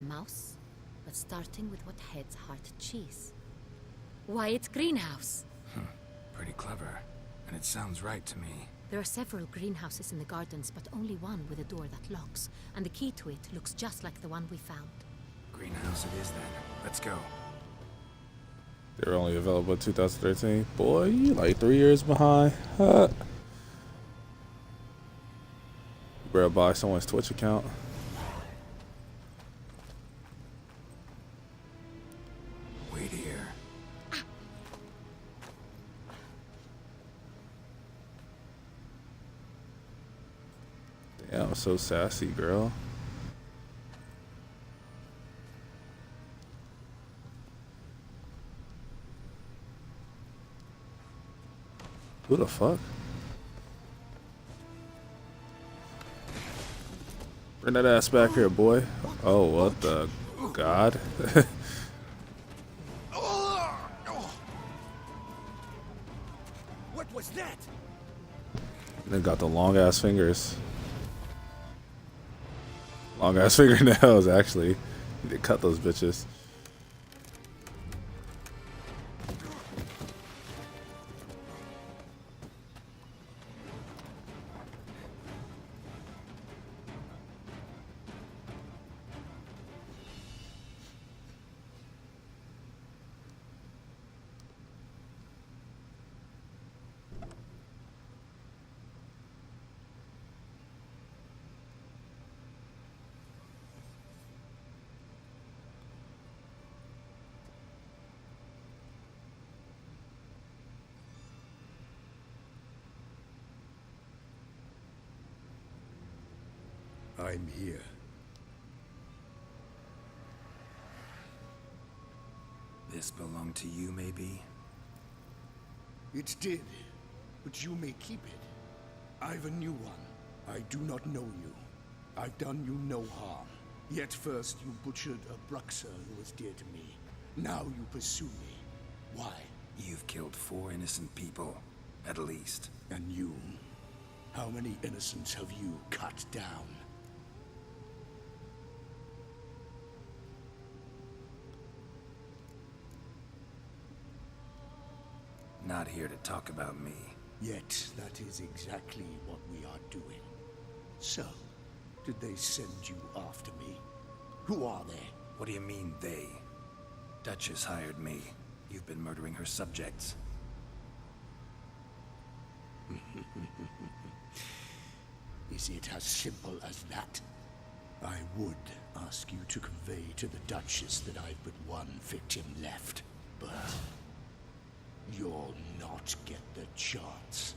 Mouse, but starting with what heads heart cheese. Why, it's greenhouse. Pretty clever. And it sounds right to me. There are several greenhouses in the gardens, but only one with a door that locks, and the key to it looks just like the one we found. Greenhouse it is then. Let's go. They're only available in 2013. Boy, you like 3 years behind. You better buy someone's Twitch account. Wait here. Damn, so sassy, girl. Who the fuck? Bring that ass back here, boy. Oh, what the god? What was that? They got the long ass fingers. Long ass fingernails, actually. Need to cut those bitches. I'm here. This belonged to you, maybe? It did, but you may keep it. I've a new one. I do not know you. I've done you no harm. Yet first you butchered a Bruxer who was dear to me. Now you pursue me. Why? You've killed 4 innocent people, at least. And you? How many innocents have you cut down? Not here to talk about me. Yet that is exactly what we are doing. So, did they send you after me? Who are they? What do you mean, they? Duchess hired me. You've been murdering her subjects. Is it as simple as that? I would ask you to convey to the Duchess that I've but one victim left, but you'll not get the chance.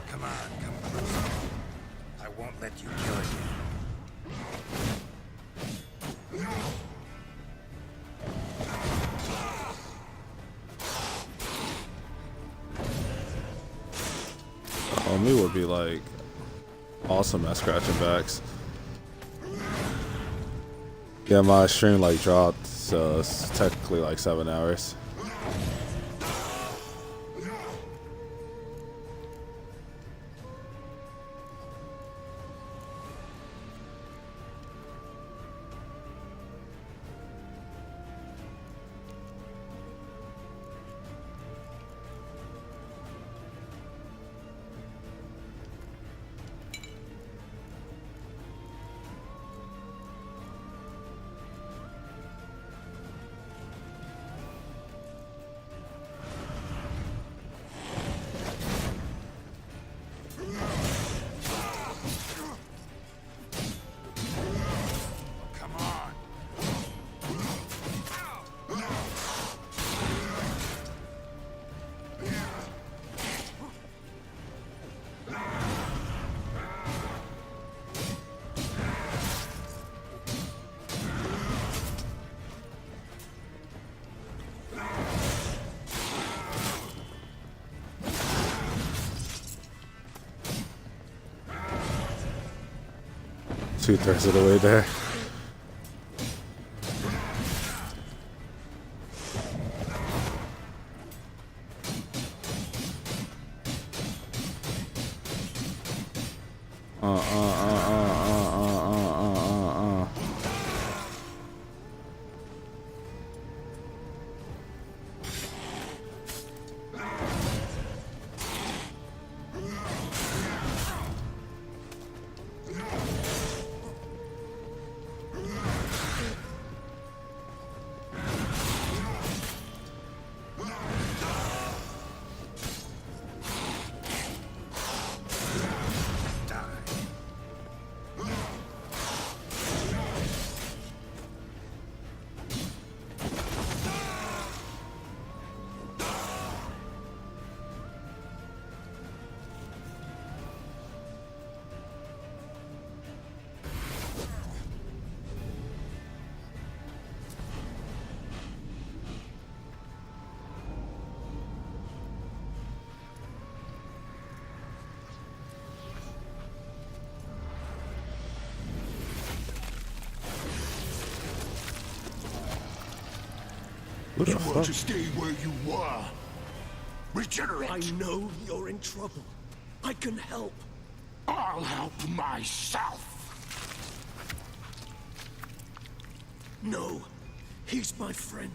Come on, come closer. I won't let you kill again. Me would be like awesome at scratching backs. Yeah, my stream like dropped, so it's technically like 7 hours. Two-thirds of the way there. Who the You want fuck? to stay where you were. Regenerate. I know you're in trouble. I can help. I'll help myself. No, he's my friend.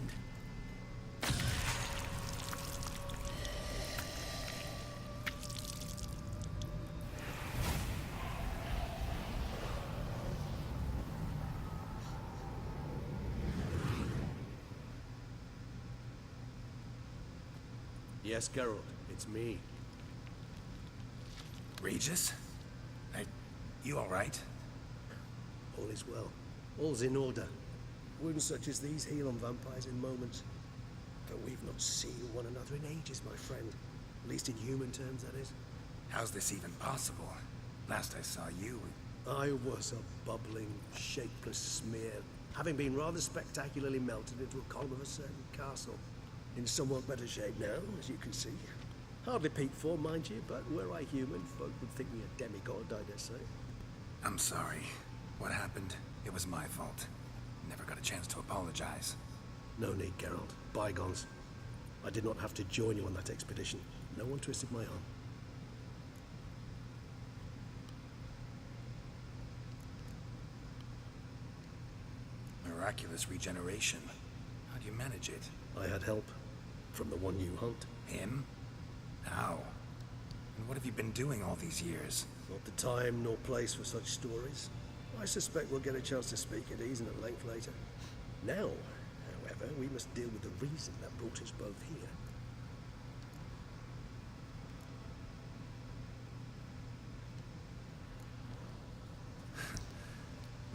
Yes, Geralt, it's me. Regis? You alright? All is well. All's in order. Wounds such as these heal on vampires in moments. But we've not seen one another in ages, my friend. At least in human terms, that is. How's this even possible? Last I saw you... I was a bubbling, shapeless smear, having been rather spectacularly melted into a column of a certain castle. In somewhat better shape now, as you can see. Hardly peak form, mind you, but were I human, folk would think me a demigod, I dare say. I'm sorry. What happened? It was my fault. Never got a chance to apologize. No need, Geralt. Bygones. I did not have to join you on that expedition. No one twisted my arm. Miraculous regeneration. How'd you manage it? I had help. From the one you hunt. Him? How? And what have you been doing all these years? Not the time nor place for such stories. I suspect we'll get a chance to speak at ease and at length later. Now, however, we must deal with the reason that brought us both here.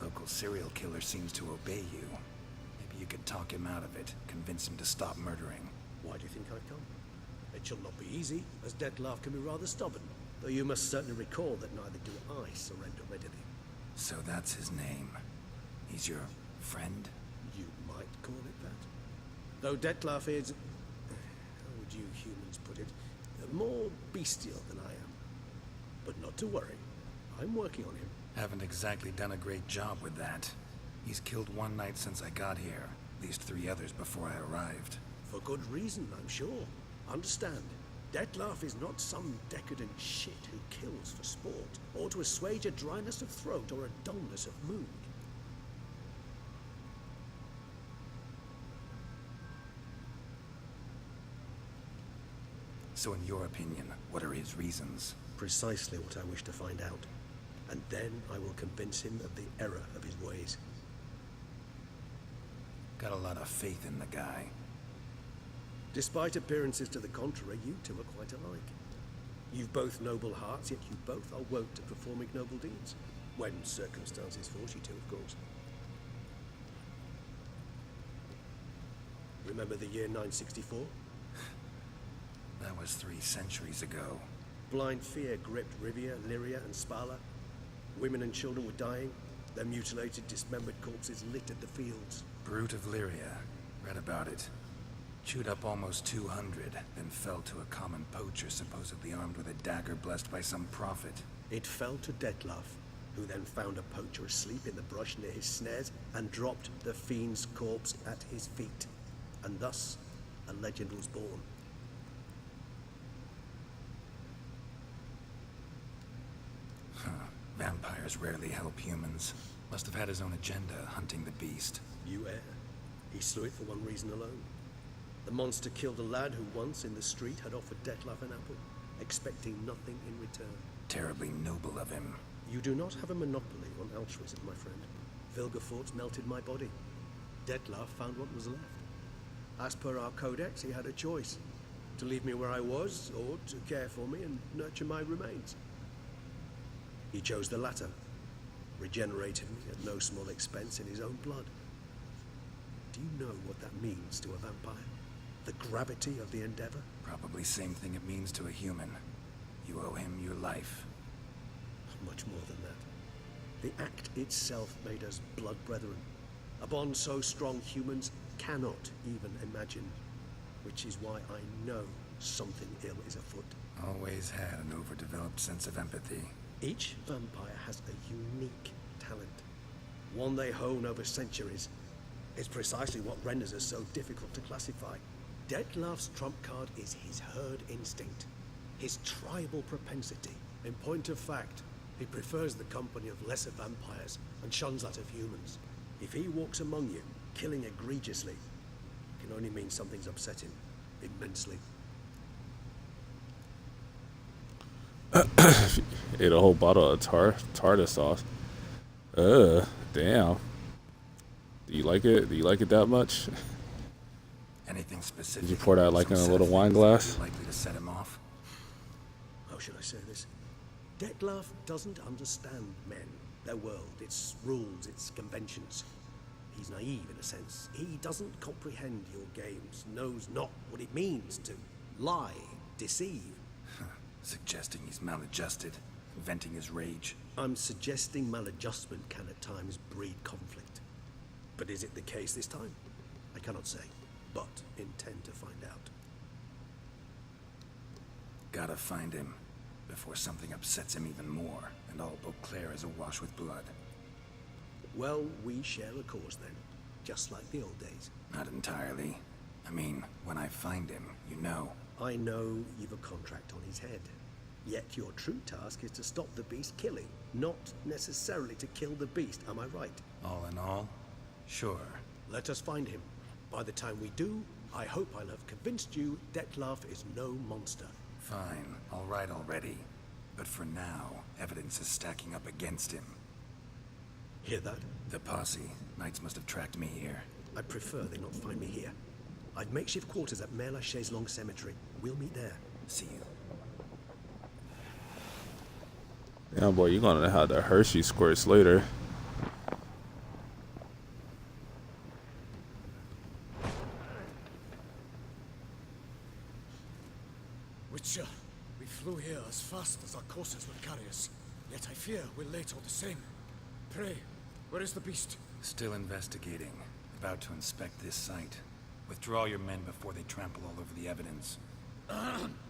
Local serial killer seems to obey you. Maybe you could talk him out of it, convince him to stop murdering. Why do you think I've come? It shall not be easy, as Dettlaff can be rather stubborn. Though you must certainly recall that neither do I surrender readily. So that's his name. He's your friend? You might call it that. Though Dettlaff is... how would you humans put it? More bestial than I am. But not to worry. I'm working on him. Haven't exactly done a great job with that. He's killed one knight since I got here. At least 3 others before I arrived. For good reason, I'm sure. Understand, Dettlaff is not some decadent shit who kills for sport, or to assuage a dryness of throat or a dullness of mood. So in your opinion, what are his reasons? Precisely what I wish to find out. And then I will convince him of the error of his ways. Got a lot of faith in the guy. Despite appearances to the contrary, you two are quite alike. You've both noble hearts, yet you both are wont to perform ignoble deeds. When circumstances force you to, of course. Remember the year 964? That was 3 centuries ago. Blind fear gripped Rivia, Lyria, and Spala. Women and children were dying. Their mutilated, dismembered corpses littered the fields. Brute of Lyria. Read about it. Chewed up almost 200, then fell to a common poacher supposedly armed with a dagger blessed by some prophet. It fell to Dettlaff, who then found a poacher asleep in the brush near his snares and dropped the fiend's corpse at his feet. And thus, a legend was born. Vampires rarely help humans. Must have had his own agenda, hunting the beast. You err. He slew it for one reason alone. The monster killed a lad who once in the street had offered Dettlaff an apple, expecting nothing in return. Terribly noble of him. You do not have a monopoly on altruism, my friend. Vilgefortz melted my body. Dettlaff found what was left. As per our codex, he had a choice. To leave me where I was, or to care for me and nurture my remains. He chose the latter. Regenerated me at no small expense in his own blood. Do you know what that means to a vampire? The gravity of the endeavor? Probably same thing it means to a human. You owe him your life. Much more than that. The act itself made us blood brethren. A bond so strong humans cannot even imagine. Which is why I know something ill is afoot. Always had an overdeveloped sense of empathy. Each vampire has a unique talent. One they hone over centuries. It's precisely what renders us so difficult to classify. Dettlaff's trump card is his herd instinct, his tribal propensity. In point of fact, he prefers the company of lesser vampires and shuns that of humans. If he walks among you, killing egregiously, it can only mean something's upset him immensely. Ate a whole bottle of tartar sauce. Damn. Do you like it? Do you like it that much? Anything specific? Did you pour that like in a little wine glass? Likely to set him off. How should I say this? Dettlaff doesn't understand men, their world, its rules, its conventions. He's naive in a sense. He doesn't comprehend your games, knows not what it means to lie, deceive. Suggesting he's maladjusted, venting his rage. I'm suggesting maladjustment can at times breed conflict. But is it the case this time? I cannot say, but intend to find out. Gotta find him before something upsets him even more, and all Beauclair is awash with blood. Well, we share a cause then, just like the old days. Not entirely. I mean, when I find him, you know. I know you've a contract on his head. Yet your true task is to stop the beast killing, not necessarily to kill the beast, am I right? All in all, sure. Let us find him. By the time we do, I hope I'll have convinced you Dettlaff is no monster. Fine, all right already. But for now, evidence is stacking up against him. Hear that? The posse. Knights must have tracked me here. I prefer they not find me here. I've makeshift quarters at Mère Lachaise Long Cemetery. We'll meet there. See you. Yeah, boy, you're gonna have the Hershey squirts later. Witcher, we flew here as fast as our courses would carry us. Yet I fear we're late all the same. Pray, where is the beast? Still investigating. About to inspect this site. Withdraw your men before they trample all over the evidence.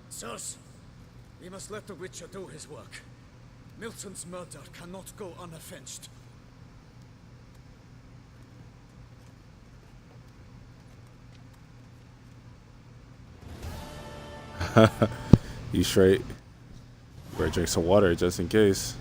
Sirs, we must let the Witcher do his work. Milton's murder cannot go unavenged. You straight? Better drink some water just in case.